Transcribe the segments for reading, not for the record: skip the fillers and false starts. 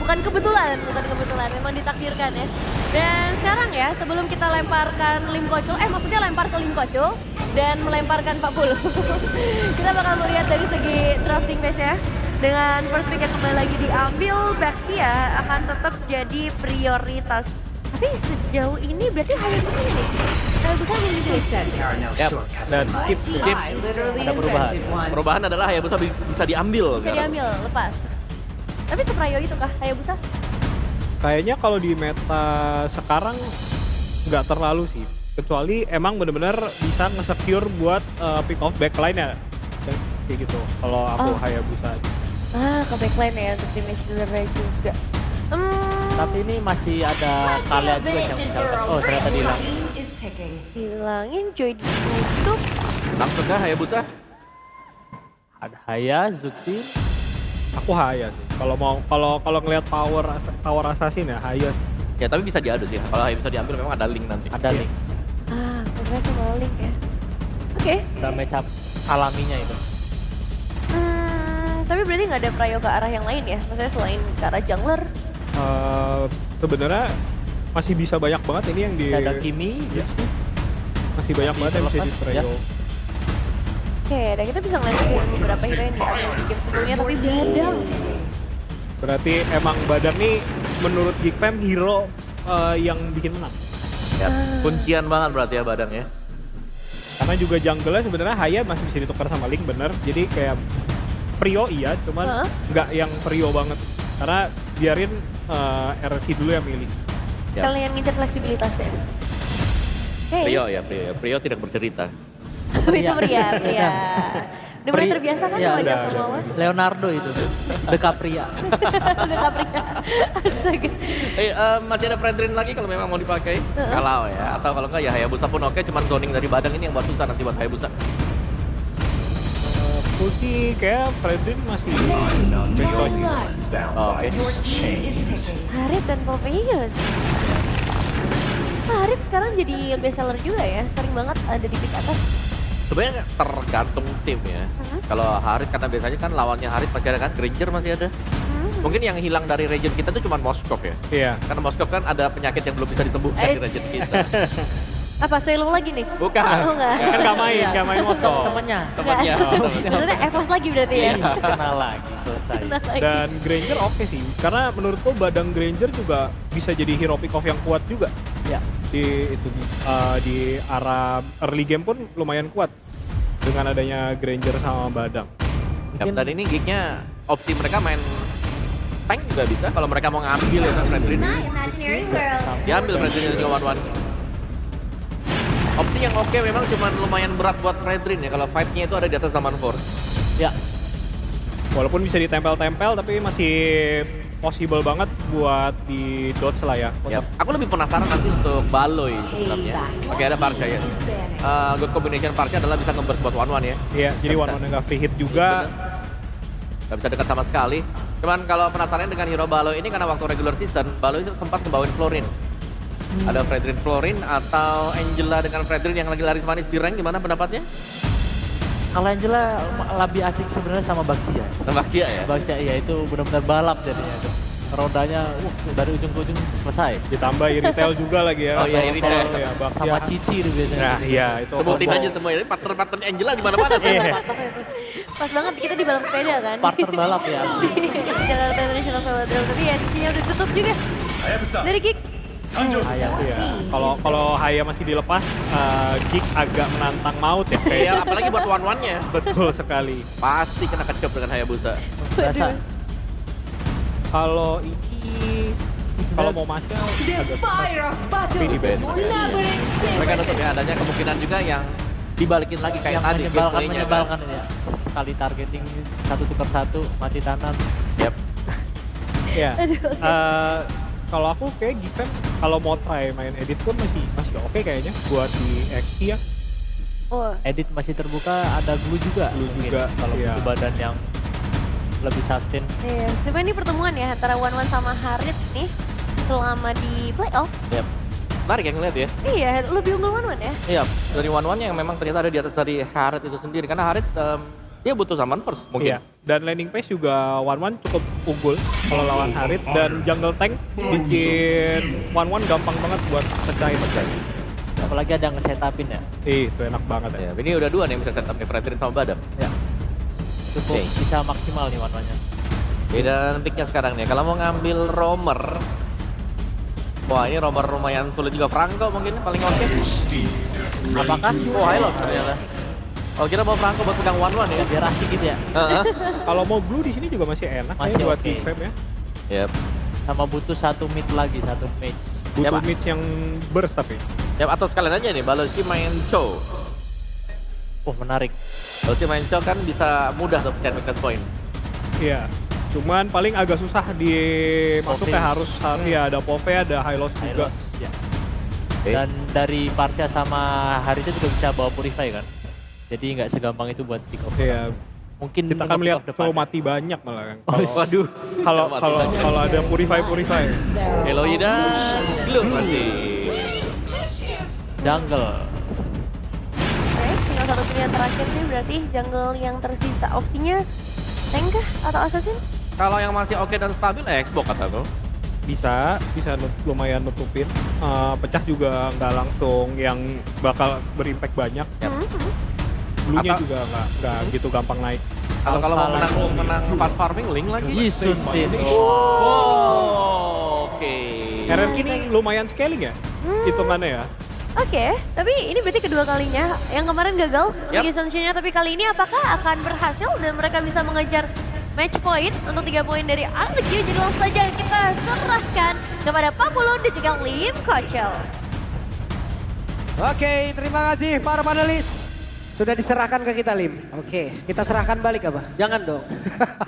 bukan kebetulan, memang ditakdirkan ya. Dan sekarang ya, sebelum kita lemparkan Lim Koco, maksudnya lempar ke Lim Koco dan melemparkan Pak Pul. Kita bakal melihat dari segi drafting base ya. Dengan first pick yang kembali lagi diambil, Baxia akan tetap jadi prioritas. Tapi sejauh ini berarti Hayabusa nih. Hayabusa yang memilih. Yap, dan skip ada perubahan. Perubahan adalah Hayabusa bisa diambil. Bisa diambil, lepas. Tapi seprayo itu kah Hayabusa? Kayaknya kalau di meta sekarang nggak terlalu sih. Kecuali emang bener-bener bisa nge-secure buat pick off backline ya. Kayak gitu, kalau aku Hayabusa. Ke backline ya untuk tim Shooter juga. Tapi ini masih ada Talia juga yang bisa lepas. Oh ternyata dihilangin. Hilangin Joy ditutup. Langsung ke Hayabusa. Ada Haya, Zuxin. Aku Haya sih. Kalau ngelihat power assassin ya Haya. Ya tapi bisa diadu sih. Kalau Hayabusa diambil memang ada link nanti. Ada link. Progress sama link ya. Oke. Udah match up alaminya itu. Tapi berarti nggak ada prayo ke arah yang lain ya? Maksudnya selain ke arah jungler? Sebenarnya masih bisa banyak banget ini yang di... Bisa ada Kimi, Zuxin. Masih banyak banget yang bisa di trio. Ya. Oke, dan kita bisa ngeliat juga beberapa hero yang diambil di game sebelumnya, tapi Badang. Berarti emang Badang nih menurut Geekfam hero yang bikin menang. Ya, kuncian banget berarti ya Badang ya. Karena juga jungle-nya sebenarnya Haya masih bisa ditukar sama Link bener. Jadi kayak Prio iya, cuman nggak yang Prio banget. Karena biarin RC dulu yang milih. Ya. Kalian ngincer fleksibilitas ya? Prio tidak bercerita. Itu pria. Udah mulai terbiasa kan ya, wajah sama Wawan? Leonardo itu, DiCaprio. DiCaprio. Astaga. Masih ada Fredrin lagi kalau memang mau dipakai. Kalau ya, atau kalau enggak ya Hayabusa pun oke, cuman zoning dari Badang ini yang buat susah nanti buat Hayabusa. Aku sih kayak Fredrin masih beko sih. Oke. Harit dan Popeyes. Harit sekarang jadi best seller juga ya, sering banget ada di pick atas. Sebenarnya tergantung tim ya. Kalau Harit karena biasanya kan lawannya Harit masih ada kan, Granger masih ada. Mungkin yang hilang dari region kita tuh cuma Moskov ya. Iya. Karena Moskov kan ada penyakit yang belum bisa disembuhkan di region kita. Apa Suelo lagi nih? Bukan. Oh enggak. Nggak main Moskow. Temennya. Temannya. Maksudnya Evos lagi berarti ya? Kenal lagi, selesai. Kenal lagi. Dan Granger oke sih, karena menurutku Badang Granger juga bisa jadi hero pick off yang kuat juga. Ya. Di arah early game pun lumayan kuat dengan adanya Granger sama Badang. Ya, tadi ini gignya opsi mereka main tank juga bisa kalau mereka mau ngambil ya kan Fredrin. Diambil Fredrin juga one-one. Opsi yang oke memang cuma lumayan berat buat Fredrin ya kalau fight-nya itu ada di atas Zaman Force. Ya. Walaupun bisa ditempel-tempel tapi masih possible banget buat di dodge lah ya. Yap. Aku lebih penasaran nanti untuk Baloy sebenarnya. Oke ada Parcha ya. Good combination Parcha adalah bisa nge-burst buat one-one ya. Iya, jadi one-one nggak free hit juga. Gak bisa dekat sama sekali. Cuman kalau penasaran dengan hero Baloy ini karena waktu regular season, Baloy sempat ngebawain Florin. Ada Fredrin Florin atau Angela dengan Fredrin yang lagi laris manis di rank, gimana pendapatnya? Kalau Angela lebih asik sebenarnya sama Baxia. Baxia ya? Baxia iya itu benar-benar balap jadinya itu. Rodanya dari ujung ke ujung selesai. Ditambah Iritel juga lagi ya. Oh iya, Iritel. Ya, Sama Cici itu biasanya. Nah iya itu. Sebutin aja semua ini partner-partner Angela di mana-mana tuh. Pas banget kita di balap sepeda kan? Partner balap ya. Jakarta International Velodrome, tapi ya sisinya udah tutup juga. Dari Geek. Haya. Iya. Kalau Haya masih dilepas, Geek agak menantang maut ya. Kayak apalagi buat one-one-nya. Betul sekali. Pasti kena kecap dengan Hayabusa. Biasa. Kalau ini kalau mau masuk agak Tapi di base. Mereka nutup ya adanya kemungkinan juga yang dibalikin lagi kayak yang tadi menyebalkan ini ya. Sekali targeting satu tukar satu mati tanam. Yap. ya. Kalau aku kayak Geekfam kalau mau try main edit pun masih oke kayaknya buat di XP ya. Oh. Edit masih terbuka, ada glue juga. Glue mungkin, juga, kalau iya. butuh badan yang lebih sustain. Iya, sebenarnya ini pertemuan ya antara One sama Harit nih selama di playoff. Yep. Menarik ya ngeliat ya. Iya, lebih unggul One ya. Iya, dari one-one yang memang ternyata ada di atas dari Harit itu sendiri. Karena Harit dia butuh summon first mungkin. Iya. Dan landing pace juga One cukup unggul kalau lawan Harit, dan jungle tank bikin One gampang banget buat pecahin. Apalagi ada nge-setupin ya. Itu enak banget ya. Ya, ini udah 2 nih bisa setup nih, Fredrin sama Badam. Ya. Cukup Oke. bisa maksimal nih One-nya. Beda picknya sekarang nih, kalau mau ngambil roamer, wah ini roamer lumayan sulit juga. Franco mungkin paling oke. Apakah? Oh, Hylos ternyata. Oh kira mau Franco buat pegang one ya? Biar asik gitu ya. Heeh. Kalau mau blue di sini juga masih enak Masih ya buat oke. di fam ya. Yap. Sama butuh satu mid lagi, satu mage. Ya, Butuh Pak. mid yang burst tapi. Yap, atau sekalian aja nih, Baloski main show. Oh, menarik. Baloski main show kan bisa mudah tuh pecahin weakness point. Iya. Cuman paling agak susah di masuk Pove. harus ya ada Pove, ada Hylos juga. Hylos. Ya. Oke. Dan dari Parsia sama Haritnya juga bisa bawa Purify kan. Jadi nggak segampang itu buat pick off. Iya. Mungkin Kita menunggu akan melihat pick off depan. Crow mati banyak malah kan. Oh, Waduh. Kalau Sama kalau banyak. kalau ada Purify. Eloy dan Gloom berarti. Jungle. Oke, tinggal satu pilihan terakhir nih berarti jungle yang tersisa. Opsinya tank kah atau assassin? Kalau yang masih oke dan stabil, Xbox kata tuh. Bisa lumayan nutupin. Pecah juga nggak langsung yang bakal berimpact banyak. Yap. Bluenya Atau- juga nggak gitu gampang naik. Kalau mau Alpha menang fast farming, Link lagi. Jisun Sin. Oh, oke. RRQ ini lumayan scaling ya, hitungannya ya. Oke, tapi ini berarti kedua kalinya. Yang kemarin gagal Yap. League Ascension-nya, tapi kali ini apakah akan berhasil dan mereka bisa mengejar match point untuk 3 poin dari RRQ? Jadi langsung saja kita serahkan kepada Papulo dan juga Lim Kochel. Oke, terima kasih para panelis. Sudah diserahkan ke kita, Lim. Oke, kita serahkan balik apa? Jangan dong,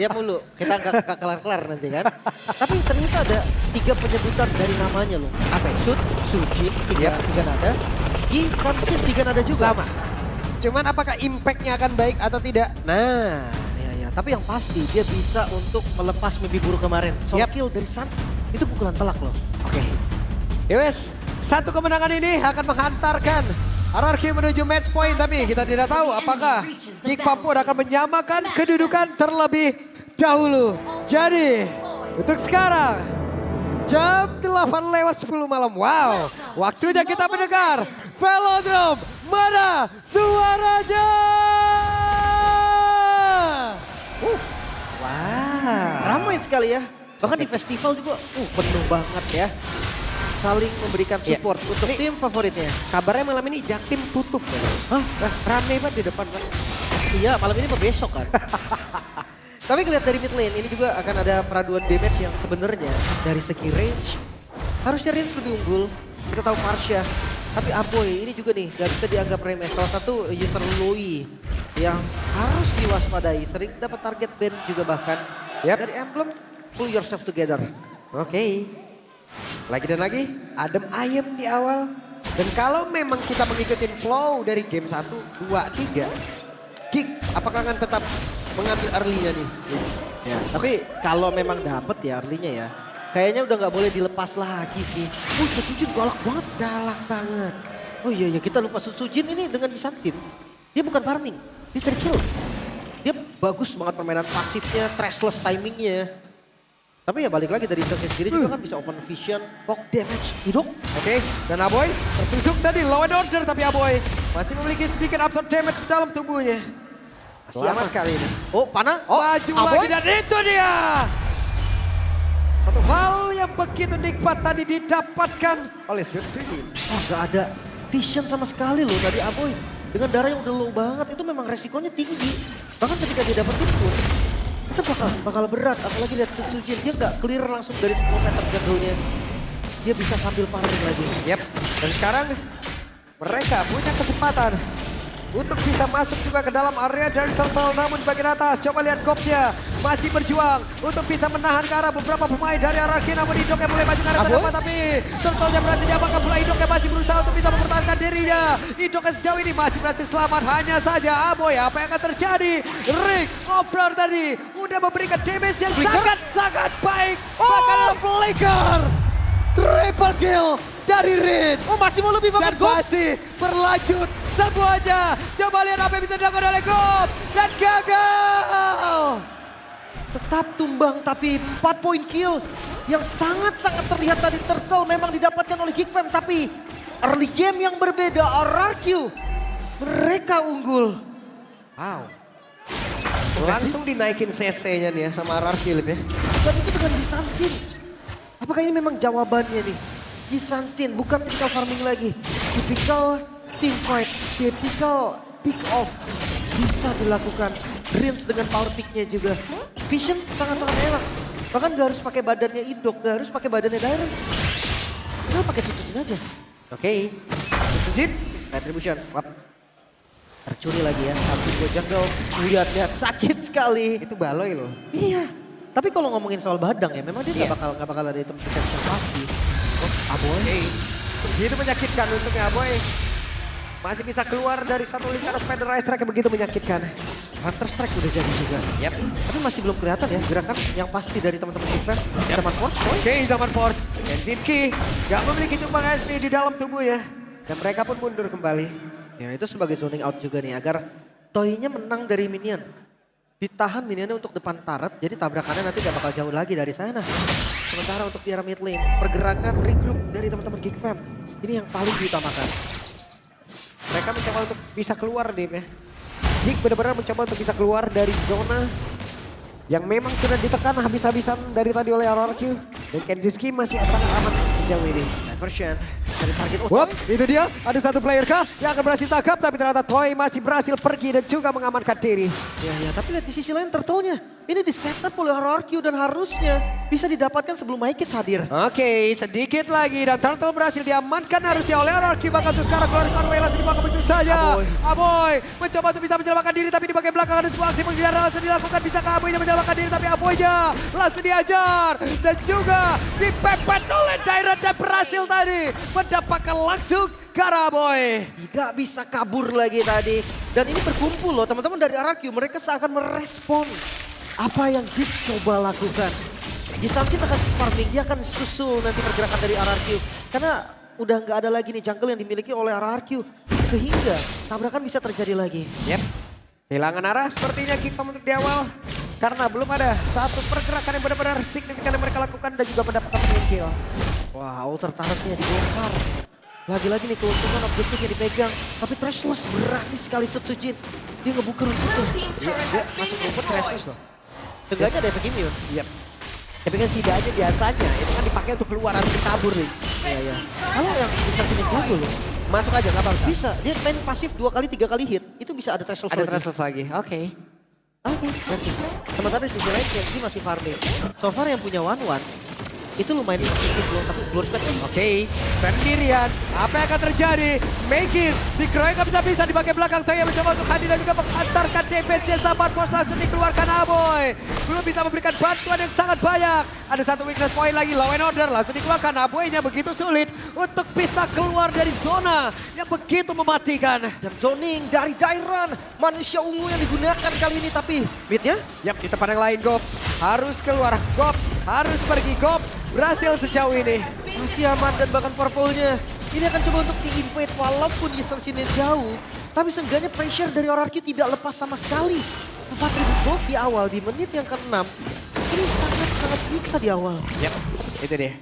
dia mulu. Kita nggak kelar-kelar nanti kan. Tapi ternyata ada 3 penyebutan dari namanya loh. Apa ya? Sud, Suci, tiga nada. Gi, Sansin, 3 nada juga. Sama. Cuman apakah impact-nya akan baik atau tidak? Nah, ya. Tapi yang pasti dia bisa untuk melepas mimpi buruk kemarin. Soul Yap. kill dari Sansin, itu pukulan telak loh. Oke. Yowes, satu kemenangan ini akan menghantarkan RRQ menuju match point, tapi kita tidak tahu apakah Geek Papua akan menyamakan kedudukan terlebih dahulu. Jadi, untuk sekarang, jam 8:10 malam. Wow, waktunya kita mendengar Velodrome Mana Suaranya. Wah, ramai sekali ya. Bahkan di festival juga penuh banget ya. Saling memberikan Iya. support untuk Ini- tim favoritnya. Kabarnya malam ini Jaktim tutup. Hah? Rame banget di depan, Pak. Iya, malam ini apa besok kan? Tapi ngeliat dari mid lane, ini juga akan ada peraduan damage yang sebenarnya dari segi range harusnya Rins lebih unggul. Kita tahu Marsha, tapi Aboy ini juga nih gak bisa dianggap remeh. Salah satu user Lui yang harus diwaspadai, sering dapat target ban juga bahkan. Yap. Dari emblem, pull yourself together. Oke. Lagi dan lagi, adem ayem di awal. Dan kalau memang kita mengikuti flow dari game 1, 2, 3. Geek, apakah akan tetap mengambil early-nya nih? Ya, tapi kalau memang dapet ya early-nya ya, kayaknya udah nggak boleh dilepas lagi sih. Sujin galak banget. Galak banget. Oh iya, kita lupa Sujin ini dengan disansin. Dia bukan farming, dia sering kill. Dia bagus banget permainan pasifnya, trashless timingnya. Tapi ya balik lagi dari Sansin sendiri juga kan bisa open vision, poke damage, hidup. Oke, dan Aboy tertusuk tadi law and order, tapi Aboy masih memiliki sedikit absorb damage dalam tubuhnya. Selamat kali ini. Oh, panah. Oh, Maju lagi dan itu dia. Satu hal yang begitu nikmat tadi didapatkan oleh Sujin. Oh, gak ada vision sama sekali loh tadi Aboy. Dengan darah yang udah low banget, itu memang resikonya tinggi. Bahkan ketika dia dapetin pun, itu bakal berat. Apalagi lihat Sujin, dia nggak clear langsung dari 10 meter jatuhnya. Dia bisa sambil farming lagi. Yap, dan sekarang mereka punya kesempatan untuk bisa masuk juga ke dalam area dari turtle. Namun bagian atas, coba lihat Kopsya masih berjuang untuk bisa menahan ke arah beberapa pemain dari RRQ. Namun Idoknya mulai maju ke arah depan, tapi turtle-nya berhasil diamankan pula. Idoknya masih berusaha untuk bisa mempertahankan dirinya. Idoknya sejauh ini masih berhasil selamat. Hanya saja Aboy, apa yang akan terjadi? Rick Oplar tadi udah memberikan damage yang sangat-sangat baik. Bahkan Flicker. Triple kill dari Rin. Oh, masih mau lebih Dan banget gol. masih berlanjut semuanya. Coba lihat apa yang bisa dilakukan oleh Gop. Dan gagal. Tetap tumbang tapi 4 poin kill yang sangat-sangat terlihat tadi. Turtle memang didapatkan oleh Geekfam tapi early game yang berbeda. RRQ mereka unggul. Wow. Langsung dinaikin CC-nya nih ya sama RRQ Lip ya. Dan itu dengan Gisansin. Apakah ini memang jawabannya nih? Gisansin bukan typical farming lagi. Typical team fight, typical pick off. Bisa dilakukan. Rinse dengan power pick-nya juga. Vision sangat-sangat enak. Bahkan gak harus pakai badannya Indok, gak harus pakai badannya Dairon. Nah pakai Sutsujin aja. Oke. Sutsujin, Retribution. Wap. Tercuri lagi ya, tapi gue jungle. Lihat sakit sekali. Itu Baloy loh. Iya. Tapi kalau ngomongin soal badang ya, memang dia nggak bakal ada item protection pasti. Oh, Aboy. Begitu menyakitkan untungnya Aboy. Masih bisa keluar dari satu lingkaran Spider Eye Strike yang begitu menyakitkan. Hunter Strike udah jadi juga. Yap. Tapi masih belum kelihatan ya gerakan yang pasti dari teman-teman Geekfam. Zaman Force, Oke, Zaman Force. Genjinski gak memiliki cumbang SP di dalam tubuhnya. Dan mereka pun mundur kembali. ya itu sebagai zoning out juga nih agar Toy-nya menang dari minion. Ditahan minionnya untuk depan turret, jadi tabrakannya nanti gak bakal jauh lagi dari sana. Sementara untuk di arah mid lane, pergerakan regroup dari teman-teman Geekfam. Ini yang paling diutamakan. Mereka mencoba untuk bisa keluar nih ya. Geek benar-benar mencoba untuk bisa keluar dari zona yang memang sudah ditekan habis-habisan dari tadi oleh RRQ. Dan Kenjiski masih sangat aman sejauh ini. Diversion dari target. Wop, itu dia. Ada satu player kah yang akan berhasil tangkap, tapi ternyata Toy masih berhasil pergi dan juga mengamankan diri. Ya, tapi lihat di sisi lain Turtle-nya. Ini di setup oleh RRQ dan harusnya bisa didapatkan sebelum Mike hadir. Oke, sedikit lagi dan Turtle berhasil diamankan harusnya oleh RRQ. Bahkan sekarang keluar Sparway langsung dibawa begitu saja. Aboy mencoba untuk bisa menyelamatkan diri, tapi di bagian belakang ada sebuah aksi menghindar langsung dilakukan. Bisakah Aboynya menyelamatkan diri, tapi Aboynya langsung diajar. Dan juga dipepet oleh Dairon dan berhasil tadi mendapatkan langsung ke arah Aboy. Tidak bisa kabur lagi tadi. Dan ini berkumpul loh teman-teman dari RRQ. Mereka seakan merespon apa yang Geek coba lakukan. Gisansin akan farming, dia akan susul nanti pergerakan dari RRQ. Karena udah nggak ada lagi nih jungle yang dimiliki oleh RRQ. Sehingga tabrakan bisa terjadi lagi. Yep. Kehilangan arah sepertinya Geekfam untuk di awal. Karena belum ada satu pergerakan yang benar-benar signifikan yang mereka lakukan dan juga mendapatkan win kill. Wah, outer turretnya dibongkar. Lagi-lagi nih keuntungan objektifnya dipegang. Tapi Trashless berani sekali Sutsujin. Dia ngebuka rumputnya. Dia masuk rumput Trashless loh. Seenggaknya ada efek immune. Yep. Tapi kan setidaknya biasanya itu kan dipakai untuk keluar atau kabur nih. Iya. Kalau yang bisa sini jago loh. Masuk aja nggak apa-apa. Bisa, dia main pasif 2 kali 3 kali hit. Itu bisa ada threshold Ada lagi. transfer lagi. Oke. Oke, that's it. Sementara di sisi lain Kenji masih farming. So far yang punya one-one itu lumayan efektif loh, tapi Blue Respect Oke, sendirian. Apa yang akan terjadi? Megis dikeroyok bisa-bisa di bagian belakang. Toya mencoba untuk hadir dan juga mengantarkan damage-nya. Zaman Force langsung dikeluarkan Aboy. Belum bisa memberikan bantuan yang sangat banyak. Ada satu weakness point lagi, Law and Order langsung dikeluarkan. Aboy-nya begitu sulit untuk bisa keluar dari zona yang begitu mematikan. dan zoning dari Dairon. Manusia ungu yang digunakan kali ini, tapi midnya Yap, di tempat yang lain Gops harus keluar. Gops harus pergi. Gops berhasil sejauh ini. masih aman dan bahkan purple-nya. Ini akan coba untuk di-invade walaupun disensinya jauh. Tapi seenggaknya pressure dari RRQ tidak lepas sama sekali. 4.000 gold di awal, di menit yang ke-6. Ini sangat-sangat nyiksa di awal. Yap, itu dia.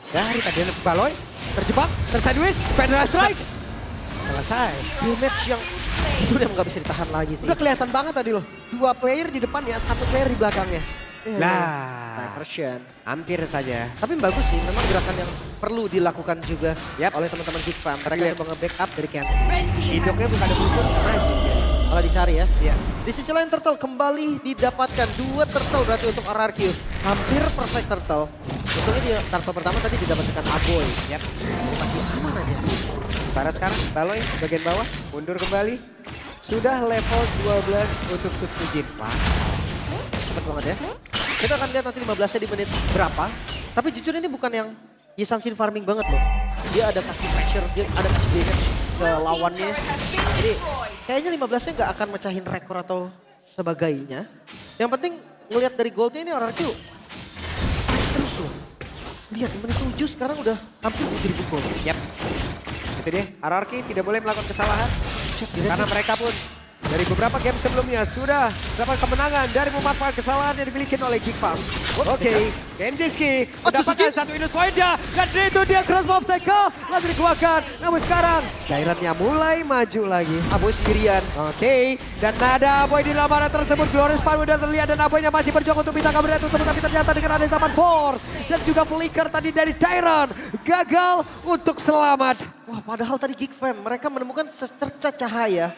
Dari tadi ada Baloy, terjebak, tersandwich, Pedra Strike. Selesai. Damage yang itu udah nggak bisa ditahan lagi sih. Udah kelihatan banget tadi loh. 2 player di depan ya, 1 player di belakangnya. Diversion. Hampir saja. Tapi bagus sih, memang gerakan yang perlu dilakukan juga Yap. oleh teman-teman Geekfam. Mereka Lihat. coba nge-backup dari Ken. Indoknya bukan ada bubur, Kalau dicari ya. Iya. Di sisi lain Turtle kembali didapatkan 2 Turtle berarti untuk RRQ. Hampir perfect Turtle. Untungnya di Turtle pertama tadi didapatkan Aboy. Yap. Masih aman aja. Sekarang Baloy bagian bawah, mundur kembali. Sudah level 12 untuk Sutsujin. Wah, Cepet banget ya. Kita akan lihat nanti 15-nya di menit berapa. Tapi jujur ini bukan yang Yisanshin farming banget loh. Dia ada kasih pressure, dia ada kasih damage ke lawannya. Jadi kayaknya 15-nya nggak akan mecahin rekor atau sebagainya. Yang penting ngelihat dari goldnya ini RRQ. Terus loh. Lihat di menit 7 sekarang udah hampir 7.000 gold. yap. Itu dia, RRQ tidak boleh melakukan kesalahan. Karena mereka pun dari beberapa game sebelumnya sudah dapat kemenangan dari memanfaatkan kesalahan yang dimiliki oleh Geekfarm. Oke, Genjiski mendapatkan satu minus poinnya. Dan itu dia cross mob tackle. Lalu dikeluarkan. Namun sekarang Dairatnya mulai maju lagi. Aboy sendirian. Oke, dan ada Aboy di dalam area tersebut. Glorious Power udah terlihat dan Aboynya masih berjuang untuk bisa kabur dari tersebut. Tapi ternyata dengan ada Zaman Force dan juga flicker tadi dari Tyron gagal untuk selamat. Wah, padahal tadi Geekfam mereka menemukan secerca cahaya.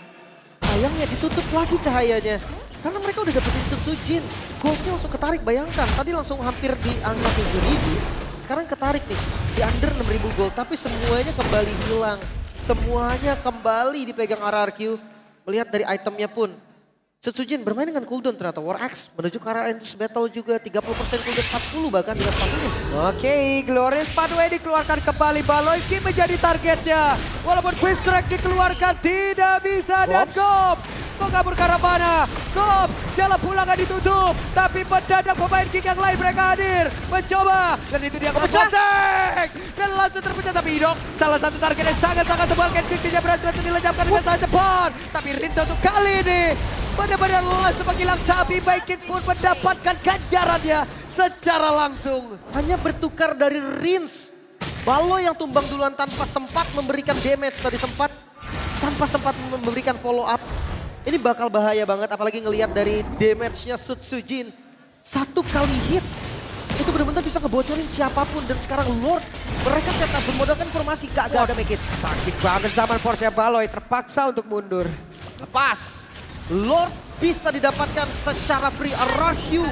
Sayangnya ditutup lagi cahayanya. Karena mereka udah dapetin Sutsujin. Goldnya langsung ketarik, bayangkan. Tadi langsung hampir di angka 7.000. Sekarang ketarik nih, di under 6.000 gold. Tapi semuanya kembali hilang. Semuanya kembali dipegang RRQ. Melihat dari itemnya pun. Sutsujin bermain dengan cooldown ternyata. War Axe menuju ke arah Endless Battle juga. 30% cooldown, 40 bahkan dengan passive. Oke, Glorious Pathway dikeluarkan kembali. Baloyski menjadi targetnya. Walaupun Quiz Crack dikeluarkan tidak bisa. Dan Gop mengambil ke arah mana. Gop jalan pulang gak ditutup. Tapi mendadak pemain kick yang lain mereka hadir. Mencoba. Dan itu dia kepecahan. Dan langsung terpecah. Tapi Idok salah satu target yang sangat-sangat tebal. Genjiskinya berhasil dilenyapkan dengan sangat cepat. Tapi Rinso untuk kali ini benar-benar langsung menghilang, tapi Baikit pun mendapatkan ganjarannya secara langsung. Hanya bertukar dari Rins. Balo yang tumbang duluan tanpa sempat memberikan damage tadi, tanpa sempat memberikan follow up. Ini bakal bahaya banget, apalagi ngelihat dari damage-nya Sutsujin. Satu kali hit, itu benar-benar bisa ngebocorin siapapun. Dan sekarang Lord, mereka setup bermodalkan formasi, gak ada make it. Sakit banget Zaman Force-nya Baloy, terpaksa untuk mundur. Lepas. Lord bisa didapatkan secara free. RRQ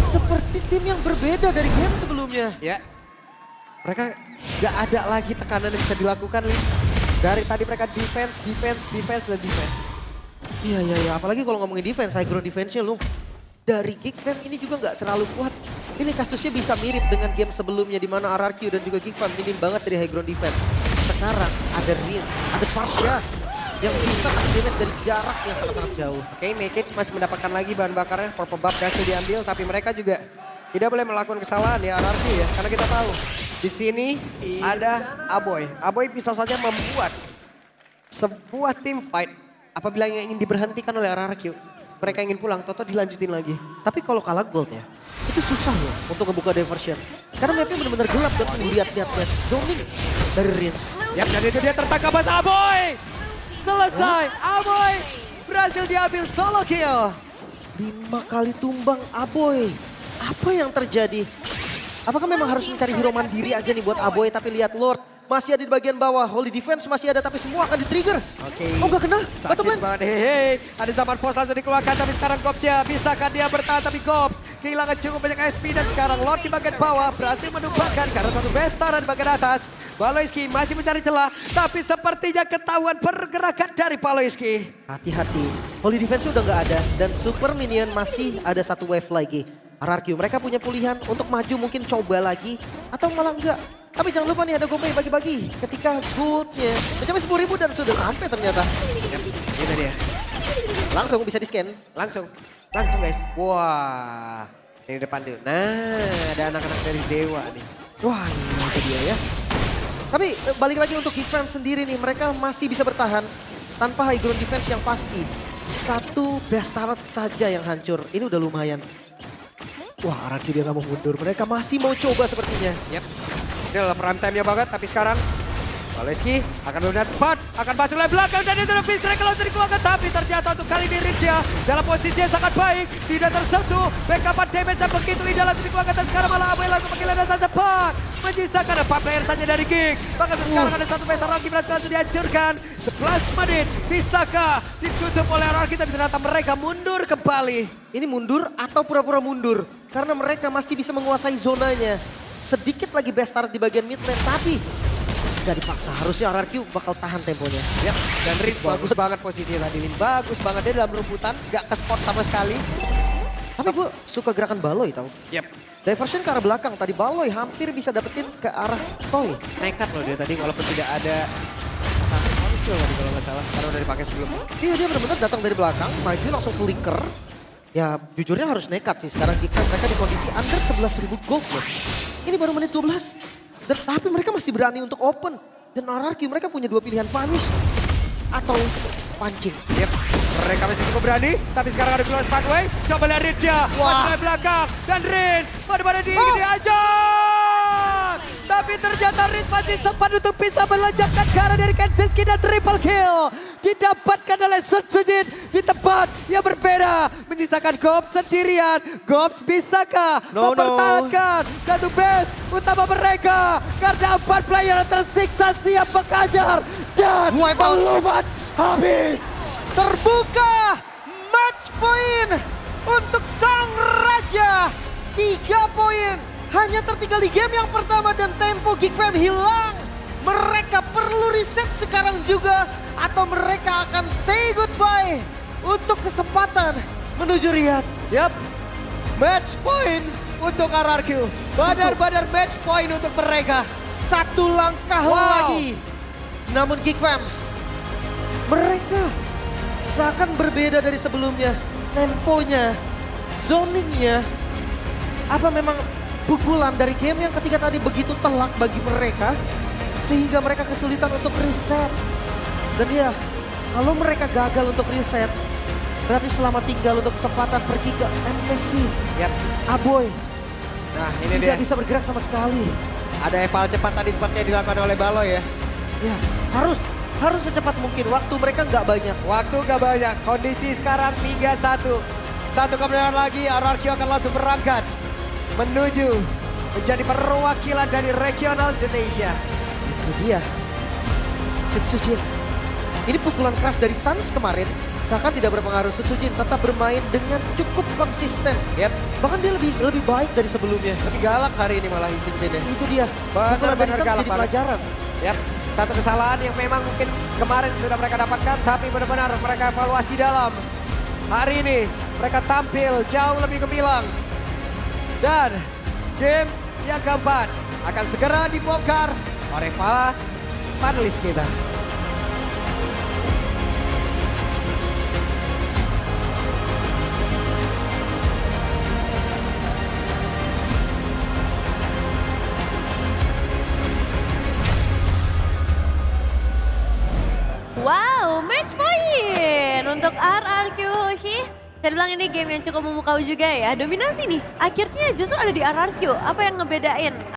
seperti tim yang berbeda dari game sebelumnya. Ya, mereka gak ada lagi tekanan yang bisa dilakukan, Lin. Dari tadi mereka defense, dan defense. Iya. Apalagi kalau ngomongin defense, high ground defense-nya lu. Dari Geekfam ini juga nggak terlalu kuat. Ini kasusnya bisa mirip dengan game sebelumnya di mana RRQ dan juga Geekfam minim banget dari high ground defense. Sekarang ada Rin, ada Pasha yang bisa kasih damage dari jarak yang sangat-sangat jauh. Oke, Naked masih mendapatkan lagi bahan bakarnya. Purple Buff berhasil diambil, tapi mereka juga tidak boleh melakukan kesalahan ya RRQ ya. Karena kita tahu di sini ada Aboy. Aboy bisa saja membuat sebuah team fight apabila yang ingin diberhentikan oleh RRQ. Mereka ingin pulang, Toto dilanjutin lagi. Tapi kalau kalah gold ya, itu susah loh untuk ngebuka diversion. Karena mapnya benar-benar gelap dan lihat-lihat zoning dari Rins. Yap, dan itu dia tertangkap Mas Aboy. Selesai, Aboy berhasil diambil solo kill. 5 kali tumbang Aboy. Apa yang terjadi? Apakah memang harus mencari hero mandiri aja nih buat Aboy? Tapi lihat Lord masih ada di bagian bawah. Holy Defense masih ada tapi semua akan di-trigger. Oke. Oh gak kena? Bottom Sakit lane. banget, hehe. Ada Zaman Force langsung dikeluarkan, tapi sekarang Gopsnya bisakah dia bertahan? Tapi Gops kehilangan cukup banyak SP dan sekarang Lord di bagian bawah berhasil menumbangkan karena satu Bestara di bagian atas. Baloyski masih mencari celah, tapi sepertinya ketahuan pergerakan dari Baloyski. Hati-hati. Holy Defense udah gak ada dan Super Minion masih ada satu wave lagi. RRQ mereka punya pulihan untuk maju mungkin coba lagi atau malah enggak. Tapi jangan lupa nih ada GoPay bagi-bagi ketika goldnya mencapai 10.000 dan sudah sampai ternyata. Yap, itu dia. Langsung bisa di-scan. Langsung guys. Wah, ini depan dulu. Nah, ada anak-anak dari Dewa nih. Wah ini itu dia ya. Tapi balik lagi untuk Geekfam sendiri nih, mereka masih bisa bertahan tanpa high ground defense yang pasti. Satu Bastard saja yang hancur, ini udah lumayan. Wah RRQ dia gak mau mundur, mereka masih mau coba sepertinya. Yap, ini adalah prime time-nya banget, tapi sekarang Baloyski akan melihat Bud, akan masuk dari belakang dan itu Fist Track langsung dikeluarkan. Tapi ternyata untuk kali ini Rinja dalam posisi yang sangat baik, tidak tersentuh. Backupan damage yang begitu indah langsung dikeluarkan dan sekarang malah Aboy langsung menggila dan sangat cepat. Menyisakan 4 player saja dari Geek. Bahkan sekarang ada satu Besta lagi berhasil langsung dihancurkan. 11 menit, bisakah ditutup oleh RRQ tapi ternyata mereka mundur kembali. Ini mundur atau pura-pura mundur, karena mereka masih bisa menguasai zonanya. Sedikit lagi Bastard di bagian mid lane, tapi gak dipaksa, harusnya RRQ bakal tahan temponya. Yap, dan Rich bagus banget posisinya tadi. Lin. Bagus banget, dia dalam rumputan, gak ke spot sama sekali. Tapi gue suka gerakan Baloy tau. Yap, Diversion ke arah belakang, tadi Baloy hampir bisa dapetin ke arah Toy. nekat loh dia tadi walaupun tidak ada satu konsil tadi kalau nggak salah. Karena udah dipakai sebelumnya. Iya dia benar-benar datang dari belakang, maju langsung flicker. Ya jujurnya harus nekat sih sekarang kita mereka di kondisi under 11.000 gold loh. Ini baru menit 12. Dan, tapi mereka masih berani untuk open. Dan RRQ mereka punya dua pilihan, punish atau terpancing. Yep. Mereka masih cukup berani, tapi sekarang ada keluar Sparkway. Coba lihat Rizya, masih dari belakang. Dan Riz, pada diajar. Tapi ternyata Riz masih sempat untuk bisa melanjutkan ke arah dari Kensinski dan triple kill. Didapatkan oleh Sun Sujin di tempat yang berbeda. Menyisakan Gops sendirian. Gops bisakah mempertahankan satu base utama mereka? Karena 4 player tersiksa siap mengajar. Dan maklumat habis. Terbuka match point untuk sang raja. 3 poin hanya tertinggal di game yang pertama dan tempo Geek Fam hilang. Mereka perlu reset sekarang juga atau mereka akan say goodbye untuk kesempatan menuju Riyadh. Yap, match point untuk RRQ. Benar-benar match point untuk mereka. Satu langkah lagi. Namun Geek Fam, mereka seakan berbeda dari sebelumnya. Temponya, zoningnya, apa memang pukulan dari game yang ketiga tadi begitu telak bagi mereka sehingga mereka kesulitan untuk reset. Dan ya, kalau mereka gagal untuk reset, berarti selama tinggal untuk kesempatan pergi ke MSC. Yap. Aboy Nah ini dia. tidak bisa bergerak sama sekali. Ada eval cepat tadi seperti yang dilakukan oleh Balo ya. Ya, harus secepat mungkin. Waktu mereka nggak banyak. Waktu gak banyak, kondisi sekarang 3-1. Satu kemenangan lagi, RRQ akan langsung berangkat menuju menjadi perwakilan dari regional Indonesia. Itu dia. Sutsujin. Ini pukulan keras dari Suns kemarin. Seakan tidak berpengaruh. Sutsujin tetap bermain dengan cukup konsisten. Yep. Bahkan dia lebih baik dari sebelumnya. Tapi galak hari ini malah Sutsujin ya. Itu dia. Pukulan dari Benar-benar Suns galak jadi banget. pelajaran. Yap. Satu kesalahan yang memang mungkin kemarin sudah mereka dapatkan, tapi benar-benar mereka evaluasi dalam. Hari ini mereka tampil jauh lebih gemilang. Dan game yang keempat akan segera dibongkar oleh para panelis kita. Wow, match point untuk RRQ Hoshi. Saya bilang ini game yang cukup memukau juga ya. Dominasi nih, akhirnya justru ada di RRQ. Apa yang ngebedain